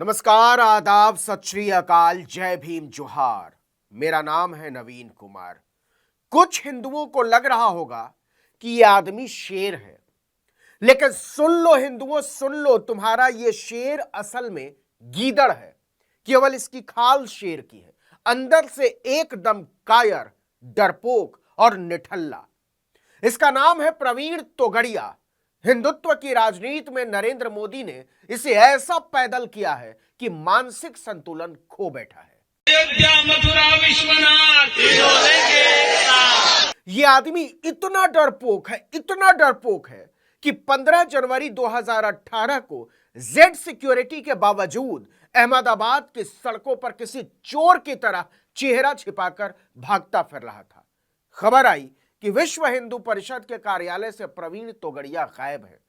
नमस्कार, आदाब, सत श्री अकाल, जय भीम, जोहार। मेरा नाम है नवीन कुमार। कुछ हिंदुओं को लग रहा होगा कि यह आदमी शेर है, लेकिन सुन लो हिंदुओं, सुन लो, तुम्हारा यह शेर असल में गीदड़ है। केवल इसकी खाल शेर की है, अंदर से एकदम कायर, डरपोक और निठल्ला। इसका नाम है प्रवीण तोगड़िया। हिंदुत्व की राजनीति में नरेंद्र मोदी ने इसे ऐसा पैदल किया है कि मानसिक संतुलन खो बैठा है। अयोध्या, मथुरा, विश्वनाथ यह आदमी इतना डरपोक है कि 15 जनवरी 2018 को जेड सिक्योरिटी के बावजूद अहमदाबाद की सड़कों पर किसी चोर की तरह चेहरा छिपाकर भागता फिर रहा था। खबर आई कि विश्व हिंदू परिषद के कार्यालय से प्रवीण तोगड़िया गायब है।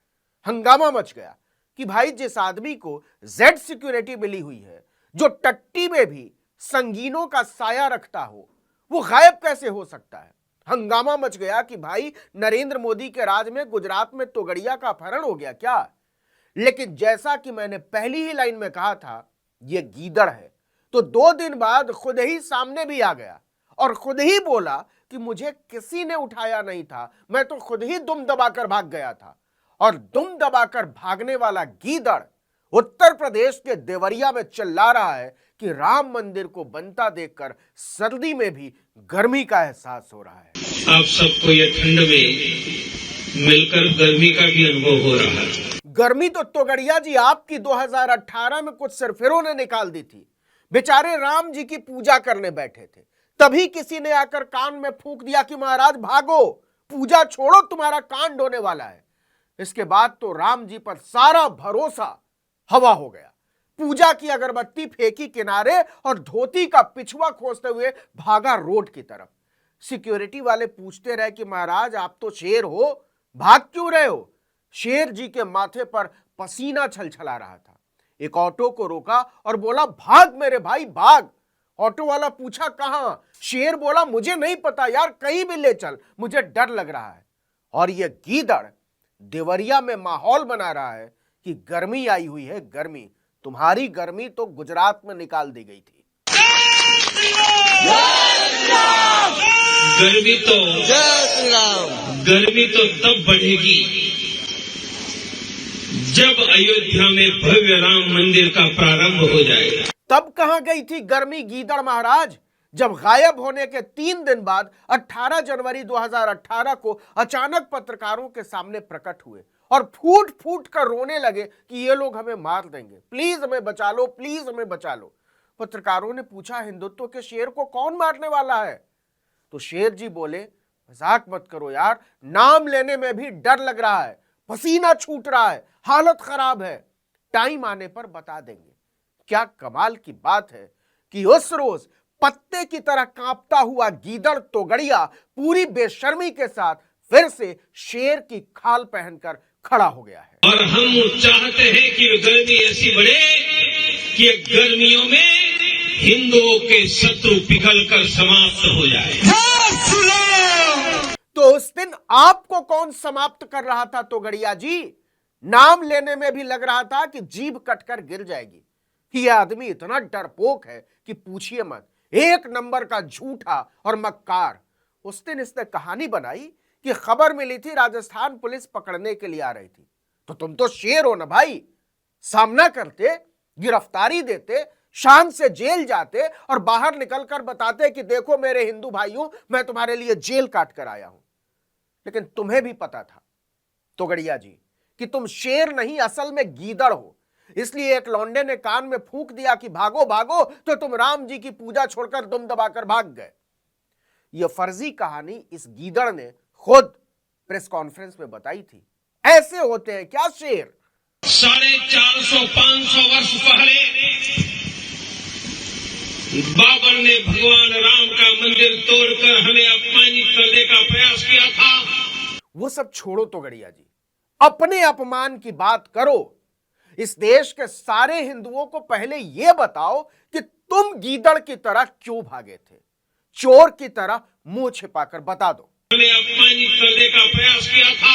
हंगामा मच गया कि भाई, जिस आदमी को जेड सिक्योरिटी मिली हुई है, जो टट्टी में भी संगीनों का साया रखता हो, वो गायब कैसे हो सकता है। हंगामा मच गया कि भाई, नरेंद्र मोदी के राज में गुजरात में तोगड़िया का अपहरण हो गया क्या। लेकिन जैसा कि मैंने पहली ही लाइन में कहा था, यह गीदड़ है, तो 2 दिन बाद खुद ही सामने भी आ गया और खुद ही बोला कि मुझे किसी ने उठाया नहीं था, मैं तो खुद ही दुम दबाकर भाग गया था। और दुम दबाकर भागने वाला गीदड़ उत्तर प्रदेश के देवरिया में चिल्ला रहा है कि राम मंदिर को बनता देखकर सर्दी में भी गर्मी का एहसास हो रहा है। आप सबको ये ठंड में मिलकर गर्मी का भी अनुभव हो रहा है। गर्मी तो तोगड़िया जी आपकी 2018 में कुछ सिरफिरों ने निकाल दी थी। बेचारे राम जी की पूजा करने बैठे थे, तभी किसी ने आकर कान में फूंक दिया कि महाराज भागो, पूजा छोड़ो, तुम्हारा कान ढोने वाला है। इसके बाद तो राम जी पर सारा भरोसा हवा हो गया। पूजा की अगरबत्ती फेंकी किनारे और धोती का पिछुआ खोजते हुए भागा रोड की तरफ। सिक्योरिटी वाले पूछते रहे कि महाराज आप तो शेर हो, भाग क्यों रहे हो। शेर जी के माथे पर पसीना छलछला रहा था। एक ऑटो को रोका और बोला, भाग मेरे भाई भाग। ऑटो वाला पूछा कहां। शेर बोला, मुझे नहीं पता यार, कहीं भी ले चल, मुझे डर लग रहा है। और यह गीदड़ देवरिया में माहौल बना रहा है कि गर्मी आई हुई है, गर्मी। तुम्हारी गर्मी तो गुजरात में निकाल दी गई थी। गर्मी तो तब बढ़ेगी जब अयोध्या में भव्य राम मंदिर का प्रारंभ हो जाएगा। तब कहां गई थी गर्मी गीदड़ महाराज, जब गायब होने के 3 दिन बाद 18 जनवरी 2018 को अचानक पत्रकारों के सामने प्रकट हुए और फूट फूट कर रोने लगे कि ये लोग हमें मार देंगे, प्लीज हमें बचा लो, प्लीज हमें बचा लो। पत्रकारों ने पूछा, हिंदुत्व के शेर को कौन मारने वाला है। तो शेर जी बोले, मजाक मत करो यार, नाम लेने में भी डर लग रहा है, पसीना छूट रहा है, हालत खराब है, टाइम आने पर बता देंगे। क्या कमाल की बात है कि उस रोज पत्ते की तरह कांपता हुआ गीदड़ तोगड़िया पूरी बेशर्मी के साथ फिर से शेर की खाल पहनकर खड़ा हो गया है। और हम चाहते हैं कि गर्मी ऐसी बढ़े कि गर्मियों में हिंदुओं के शत्रु पिघलकर समाप्त हो जाए। तो उस दिन आपको कौन समाप्त कर रहा था तोगड़िया जी। नाम लेने में भी लग रहा था कि जीभ कटकर गिर जाएगी। यह आदमी इतना डरपोक है कि पूछिए मत, एक नंबर का झूठा और मक्कार। उस दिन इसने कहानी बनाई कि खबर मिली थी राजस्थान पुलिस पकड़ने के लिए आ रही थी। तो तुम तो शेर हो ना भाई, सामना करते, गिरफ्तारी देते, शान से जेल जाते और बाहर निकलकर बताते कि देखो मेरे हिंदू भाइयों, मैं तुम्हारे लिए जेल काट कर आया हूं। लेकिन तुम्हें भी पता था तोगड़िया जी कि तुम शेर नहीं, असल में गीदड़ हो। इसलिए एक लौंडे ने कान में फूंक दिया कि भागो भागो, तो तुम राम जी की पूजा छोड़कर दुम दबाकर भाग गए। यह फर्जी कहानी इस गीदड़ ने खुद प्रेस कॉन्फ्रेंस में बताई थी। ऐसे होते हैं क्या शेर। 450-500 वर्ष पहले बाबर ने भगवान राम का मंदिर तोड़कर हमें अपमानित करने का प्रयास किया था। वो सब छोड़ो तोगड़िया जी, अपने अपमान की बात करो। इस देश के सारे हिंदुओं को पहले यह बताओ कि तुम गीदड़ की तरह क्यों भागे थे, चोर की तरह मुंह छिपाकर बता दो। हमें अपमानित करने का प्रयास किया था।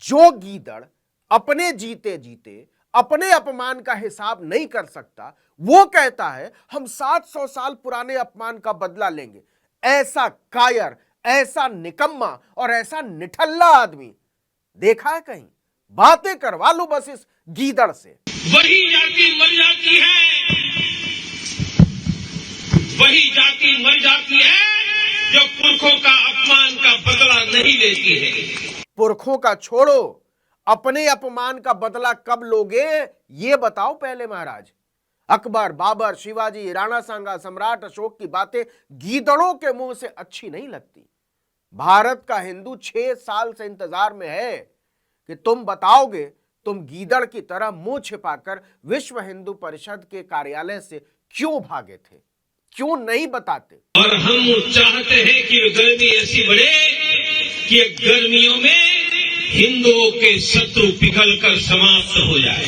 जो गीदड़ अपने जीते जीते अपने अपमान का हिसाब नहीं कर सकता, वो कहता है हम 700 साल पुराने अपमान का बदला लेंगे। ऐसा कायर, ऐसा निकम्मा और ऐसा निठल्ला आदमी देखा है कहीं? बातें करवा लो बस इस गीदड़ से। वही जाति मर जाती है, वही जाति मर जाती है जो पुरखों का अपमान का बदला नहीं लेती है। पुरखों का छोड़ो, अपने अपमान का बदला कब लोगे ये बताओ पहले महाराज। अकबर, बाबर, शिवाजी, राणा सांगा, सम्राट अशोक की बातें गीदड़ों के मुंह से अच्छी नहीं लगती। भारत का हिंदू 6 साल से इंतजार में है कि तुम बताओगे तुम गीदड़ की तरह मुंह छिपाकर विश्व हिंदू परिषद के कार्यालय से क्यों भागे थे, क्यों नहीं बताते। और हम चाहते हैं कि गर्मी ऐसी बढ़े कि गर्मियों में हिंदुओं के शत्रु पिघलकर समाप्त हो जाए।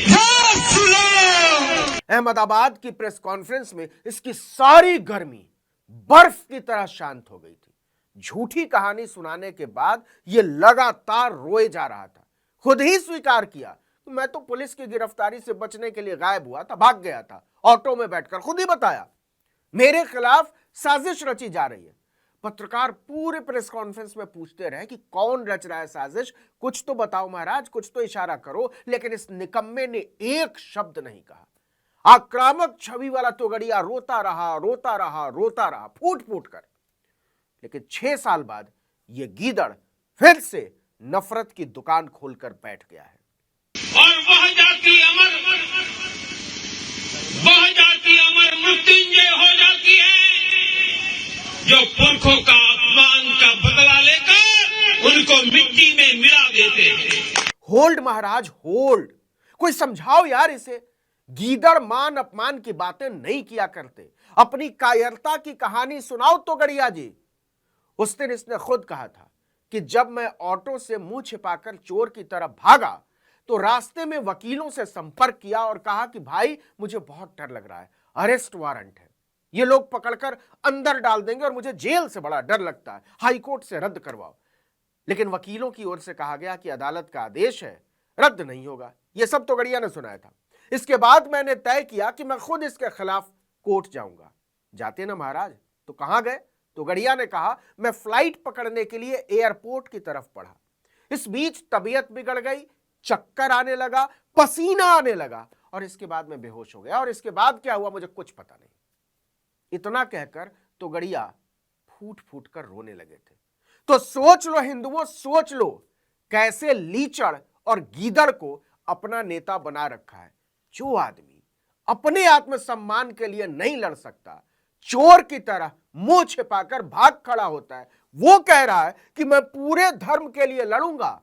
अहमदाबाद की प्रेस कॉन्फ्रेंस में इसकी सारी गर्मी बर्फ की तरह शांत हो गई थी। झूठी कहानी सुनाने के बाद यह लगातार रोए जा रहा था। खुद ही स्वीकार किया, मैं तो पुलिस की गिरफ्तारी से बचने के लिए गायब हुआ था, भाग गया था ऑटो में बैठकर। खुद ही बताया मेरे खिलाफ साजिश रची जा रही है। पत्रकार पूरे प्रेस कॉन्फ्रेंस में पूछते रहे कि कौन रच रहा है साजिश, कुछ तो बताओ महाराज, कुछ तो इशारा करो। लेकिन इस निकम्मे ने एक शब्द नहीं कहा। आक्रामक छवि वाला तोगड़िया रोता रहा, रोता रहा, रोता रहा, फूट फूट कर। लेकिन 6 साल बाद यह गीदड़ फिर से नफरत की दुकान खोलकर बैठ गया है। और वह जाति अमर मृत्युंजय हो जाती है जो पुरखों का अपमान का बदला लेकर उनको मिट्टी में मिला देते हैं। होल्ड महाराज, होल्ड। कोई समझाओ यार इसे। गीदड़ मान अपमान की बातें नहीं किया करते। अपनी कायरता की कहानी सुनाओ तो गड़िया जी। उस दिन इसने खुद कहा था कि जब मैं ऑटो से मुंह छिपाकर चोर की तरफ भागा तो रास्ते में वकीलों से संपर्क किया और कहा कि भाई मुझे बहुत डर लग रहा है, अरेस्ट वारंट है, ये लोग पकड़कर अंदर डाल देंगे और मुझे जेल से बड़ा डर लगता है, हाई कोर्ट से रद्द करवाओ। लेकिन वकीलों की ओर से कहा गया कि अदालत का आदेश है, रद्द नहीं होगा। यह सब तो गड़िया ने सुनाया था। इसके बाद मैंने तय किया कि मैं खुद इसके खिलाफ कोर्ट जाऊंगा। जाते ना महाराज, तो कहां गए? तो गड़िया ने कहा मैं फ्लाइट पकड़ने के लिए एयरपोर्ट की तरफ बढ़ा। इस बीच तबीयत बिगड़ गई, चक्कर आने लगा, पसीना आने लगा और इसके बाद मैं बेहोश हो गया। और इसके बाद क्या हुआ मुझे कुछ पता नहीं। इतना कहकर तो गड़िया फूट फूट कर रोने लगे थे। तो सोच लो हिंदुओं, सोच लो कैसे लीचड़ और गीदड़ को अपना नेता बना रखा है। जो आदमी अपने आत्मसम्मान के लिए नहीं लड़ सकता, चोर की तरह मुंह छिपाकर भाग खड़ा होता है, वो कह रहा है कि मैं पूरे धर्म के लिए लड़ूंगा।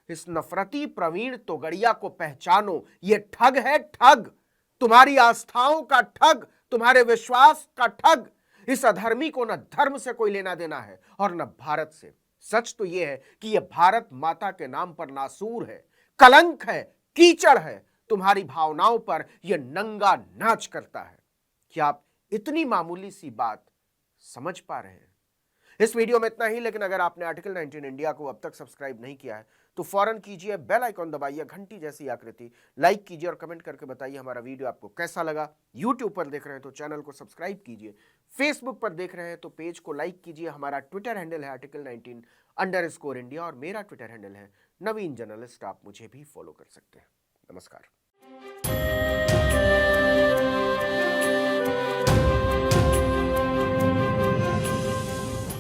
इस नफरती प्रवीण तोगड़िया को पहचानो, ये ठग है, ठग। तुम्हारी आस्थाओं का ठग, तुम्हारे विश्वास का ठग। इस अधर्मी को न धर्म से कोई लेना देना है और न भारत से। सच तो यह है कि यह भारत माता के नाम पर नासूर है, कलंक है, कीचड़ है। तुम्हारी भावनाओं पर यह नंगा नाच करता है। क्या आप इतनी मामूली सी बात समझ पा रहे हैं? इस वीडियो में इतना ही। लेकिन अगर आपने आर्टिकल 19 इंडिया को अब तक सब्सक्राइब नहीं किया है तो फौरन कीजिए, बेल आइकॉन दबाइए, घंटी जैसी आकृति, लाइक कीजिए और कमेंट करके बताइए हमारा वीडियो आपको कैसा लगा। यूट्यूब पर देख रहे हैं तो चैनल को सब्सक्राइब कीजिए, फेसबुक पर देख रहे हैं तो पेज को लाइक कीजिए। हमारा ट्विटर हैंडल है article19_India और मेरा ट्विटर हैंडल है नवीन जर्नलिस्ट। आप मुझे भी फॉलो कर सकते हैं। नमस्कार।